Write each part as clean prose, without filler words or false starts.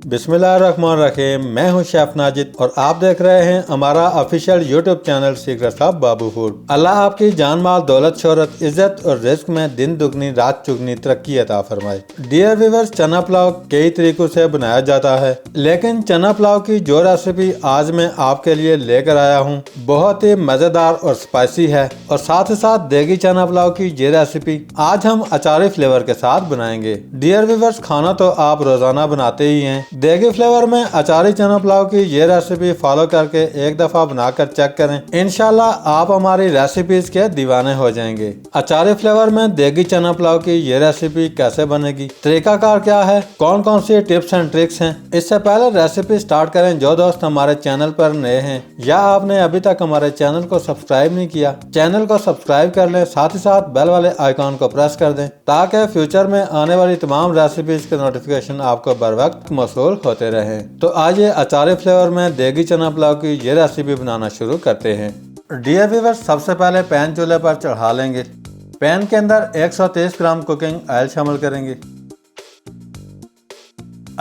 बिस्मिल्लाहिर्रहमानिर्रहीम। मैं हूं शेफ नाजिद और आप देख रहे हैं हमारा official YouTube channel secrets of Babu food. अल्लाह आपकी जान माल दौलत शोहरत इज्जत और रिस्क में दिन दुगनी रात चुगनी तरक्की अता फरमाए। डियर व्यूअर्स, चना पुलाव कई तरीकों से बनाया जाता है, लेकिन चना पुलाव की जो रेसिपी आज मैं आपके लिए लेकर आया हूँ बहुत ही मजेदार और स्पाइसी है। और साथ ही साथ देगी चना पुलाव की ये रेसिपी आज हम अचारी फ्लेवर के साथ बनाएंगे। डियर व्यूअर्स, खाना तो आप रोजाना बनाते ही हैं, देगी फ्लेवर में अचारी चना पुलाव की ये रेसिपी फॉलो करके एक दफा बनाकर चेक करें। इंशाल्लाह आप हमारी रेसिपीज के दीवाने हो जाएंगे। अचारी फ्लेवर में देगी चना पुलाव की ये रेसिपी कैसे बनेगी, तरीकाकार क्या है, कौन कौन सी टिप्स एंड ट्रिक्स हैं, इससे पहले रेसिपी स्टार्ट करें जो दोस्त हमारे चैनल पर नए हैं या आपने अभी तक हमारे चैनल को सब्सक्राइब नहीं किया, चैनल को सब्सक्राइब कर लें, साथ ही साथ बेल वाले आइकॉन को प्रेस कर दें ताकि फ्यूचर में आने वाली तमाम रेसिपीज के नोटिफिकेशन आपको बर वक्त मौसूल होते रहे। तो आइए अचारी फ्लेवर में देगी चना पुलाव की ये रेसिपी बनाना शुरू करते हैं। डियर व्यूअर्स, सबसे पहले पैन चूल्हे पर चढ़ा लेंगे। पैन के अंदर 130 ग्राम कुकिंग ऑयल शामिल करेंगे।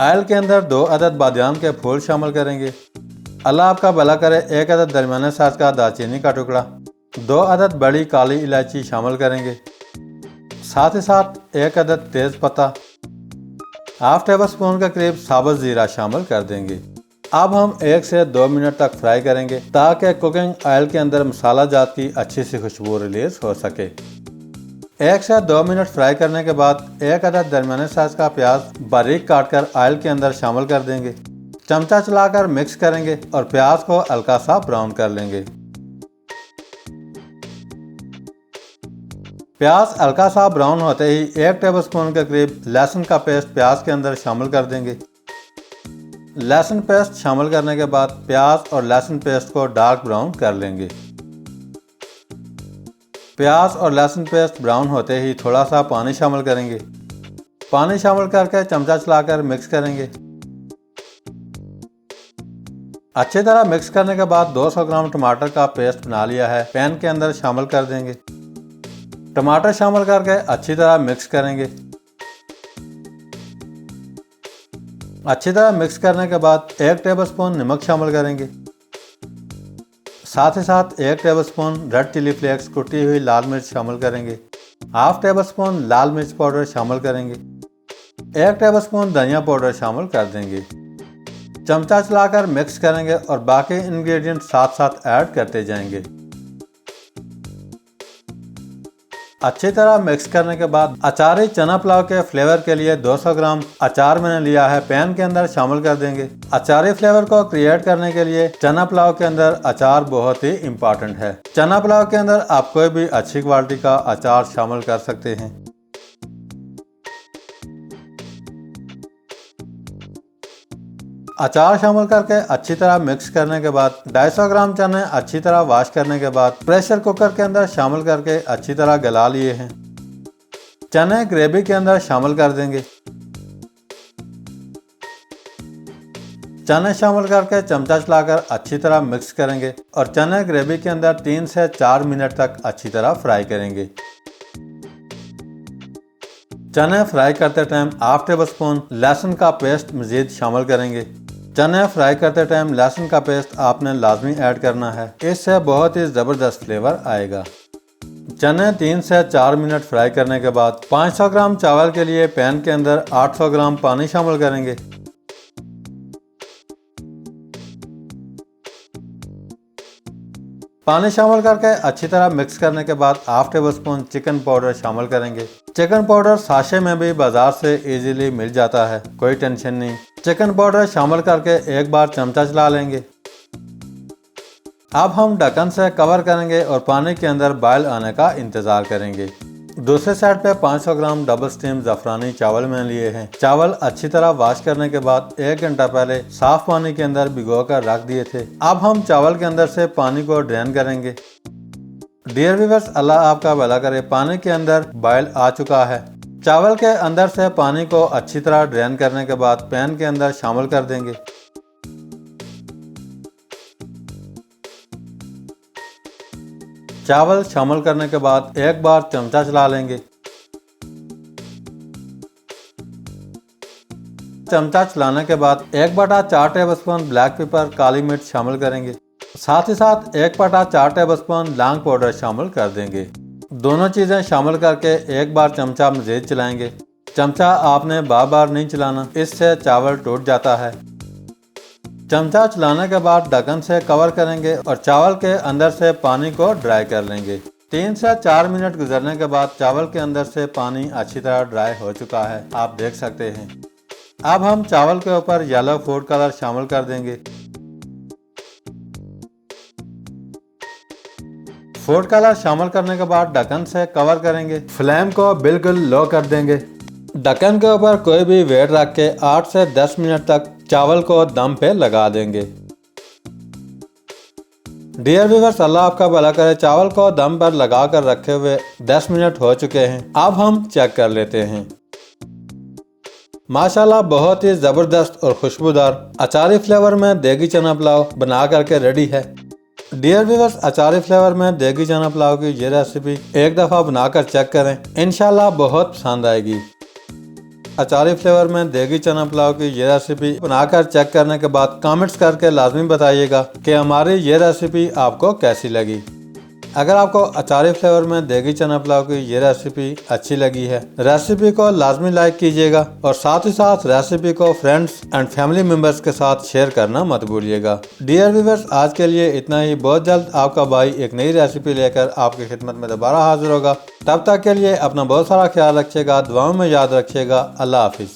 ऑयल के अंदर 2 अदद बादाम के फूल शामिल करेंगे। अल्लाह आपका भला करे, 1 अदद दरमियाने साइज का दालचीनी का टुकड़ा, 2 अदद बड़ी काली इलायची शामिल करेंगे। साथ ही साथ 1 अदद तेज पत्ता, हाफ टेबल स्पून के करीब साबुत जीरा शामिल कर देंगे। अब हम 1 से 2 मिनट तक फ्राई करेंगे ताकि कुकिंग ऑयल के अंदर मसाला जात की अच्छी सी खुशबू रिलीज हो सके। 1 से 2 मिनट फ्राई करने के बाद 1 अदद दरमियाने साइज का प्याज बारीक काटकर ऑयल के अंदर शामिल कर देंगे। चमचा चलाकर मिक्स करेंगे और प्याज को हल्का सा ब्राउन कर लेंगे। प्याज हल्का सा ब्राउन होते ही 1 टेबलस्पून के करीब लहसुन का पेस्ट प्याज के अंदर शामिल कर देंगे। लहसुन पेस्ट शामिल करने के बाद प्याज और लहसुन पेस्ट को डार्क ब्राउन कर लेंगे। प्याज और लहसुन पेस्ट ब्राउन होते ही थोड़ा सा पानी शामिल करेंगे। पानी शामिल करके चमचा चलाकर मिक्स करेंगे। अच्छी तरह मिक्स करने के बाद 200 ग्राम टमाटर का पेस्ट बना लिया है पैन के अंदर शामिल कर देंगे। टमाटर शामिल करके अच्छी तरह मिक्स करेंगे। अच्छी तरह मिक्स करने के बाद 1 टेबलस्पून नमक शामिल करेंगे। साथ ही साथ 1 टेबलस्पून रेड चिली फ्लेक्स कुटी हुई लाल मिर्च शामिल करेंगे। हाफ टेबलस्पून लाल मिर्च पाउडर शामिल करेंगे। 1 टेबलस्पून धनिया पाउडर शामिल कर देंगे। चमचा चलाकर मिक्स करेंगे और बाकी इंग्रेडिएंट साथ साथ ऐड करते जाएंगे। अच्छी तरह मिक्स करने के बाद अचारी चना पुलाव के फ्लेवर के लिए 200 ग्राम अचार मैंने लिया है पैन के अंदर शामिल कर देंगे। अचारी फ्लेवर को क्रिएट करने के लिए चना पुलाव के अंदर अचार बहुत ही इम्पोर्टेंट है। चना पुलाव के अंदर आप कोई भी अच्छी क्वालिटी का अचार शामिल कर सकते हैं। अचार शामिल करके अच्छी तरह मिक्स करने के बाद 250 ग्राम चने अच्छी तरह वॉश करने के बाद प्रेशर कुकर के अंदर शामिल करके अच्छी तरह गला लिए हैं। चने ग्रेवी के अंदर शामिल कर देंगे। चने शामिल करके चमचा चलाकर अच्छी तरह मिक्स करेंगे और चने ग्रेवी के अंदर 3 से 4 मिनट तक अच्छी तरह फ्राई करेंगे। चने फ्राई करते टाइम हाफ टेबल स्पून लहसुन का पेस्ट मजीद शामिल करेंगे। चने फ्राई करते टाइम लहसुन का पेस्ट आपने लाजमी ऐड करना है, इससे बहुत ही ज़बरदस्त फ्लेवर आएगा। चने 3 से 4 मिनट फ्राई करने के बाद 500 ग्राम चावल के लिए पैन के अंदर 800 ग्राम पानी शामिल करेंगे। पानी शामिल करके अच्छी तरह मिक्स करने के बाद half table spoon chicken powder शामिल करेंगे। चिकन पाउडर साशे में भी बाजार से इजीली मिल जाता है, कोई टेंशन नहीं। चिकन पाउडर शामिल करके एक बार चमचा चला लेंगे। अब हम ढक्कन से कवर करेंगे और पानी के अंदर बॉयल आने का इंतजार करेंगे। दूसरे साइड पे 500 ग्राम डबल स्टीम ज़ाफ़रानी चावल मैंने लिए हैं। चावल अच्छी तरह वॉश करने के बाद 1 घंटा पहले साफ पानी के अंदर भिगो कर रख दिए थे। अब हम चावल के अंदर से पानी को ड्रेन करेंगे। डियर व्यूअर्स, अल्लाह आपका भला करे, पानी के अंदर बॉयल आ चुका है। चावल के अंदर से पानी को अच्छी तरह ड्रेन करने के बाद पैन के अंदर शामिल कर देंगे। चावल शामिल करने के बाद एक बार चमचा चला लेंगे। चमचा चलाने के बाद 1/4 टेबलस्पून ब्लैक पेपर काली मिर्च शामिल करेंगे। साथ ही साथ 1/4 टेबलस्पून लौंग पाउडर शामिल कर देंगे। दोनों चीजें शामिल करके एक बार चमचा मजीद चलाएंगे। चमचा आपने बार बार नहीं चलाना, इससे चावल टूट जाता है। चमचा चलाने के बाद ढक्कन से कवर करेंगे और चावल के अंदर से पानी को ड्राई कर लेंगे। 3 से 4 मिनट गुजरने के बाद चावल के अंदर से पानी अच्छी तरह ड्राई हो चुका है, आप देख सकते हैं। अब हम चावल के ऊपर येलो फूड कलर शामिल कर देंगे। फूड कलर शामिल करने के बाद ढक्कन से कवर करेंगे। फ्लेम को बिल्कुल लो कर देंगे। ढक्कन के ऊपर कोई भी वेट रख के 8 से 10 मिनट तक चावल को दम पे लगा देंगे। डियर व्यूअर्स, अल्लाह आपका भला करे। चावल को दम पर लगा कर रखे हुए 10 मिनट हो चुके हैं। अब हम चेक कर लेते हैं। माशाल्लाह बहुत ही जबरदस्त और खुशबूदार अचारी फ्लेवर में देगी चना पुलाव बना करके रेडी है। डियर व्यूअर्स, अचारी फ्लेवर में देगी चना पुलाव की ये रेसिपी एक दफ़ा बनाकर चेक करें, इंशाल्लाह बहुत पसंद आएगी। अचारी फ्लेवर में देगी चना पुलाव की ये रेसिपी बनाकर चेक करने के बाद कमेंट्स करके लाजमी बताइएगा कि हमारी ये रेसिपी आपको कैसी लगी। अगर आपको अचारी फ्लेवर में देगी चना पुलाव की ये रेसिपी अच्छी लगी है, रेसिपी को लाजमी लाइक कीजिएगा और साथ ही साथ रेसिपी को फ्रेंड्स एंड फैमिली मेंबर्स के साथ शेयर करना मत भूलिएगा। डियर व्यूअर्स, आज के लिए इतना ही। बहुत जल्द आपका भाई एक नई रेसिपी लेकर आपकी खिदमत में दोबारा हाजिर होगा। तब तक के लिए अपना बहुत सारा ख्याल रखिएगा, दुआओं में याद रखिएगा। अल्लाह हाफिज।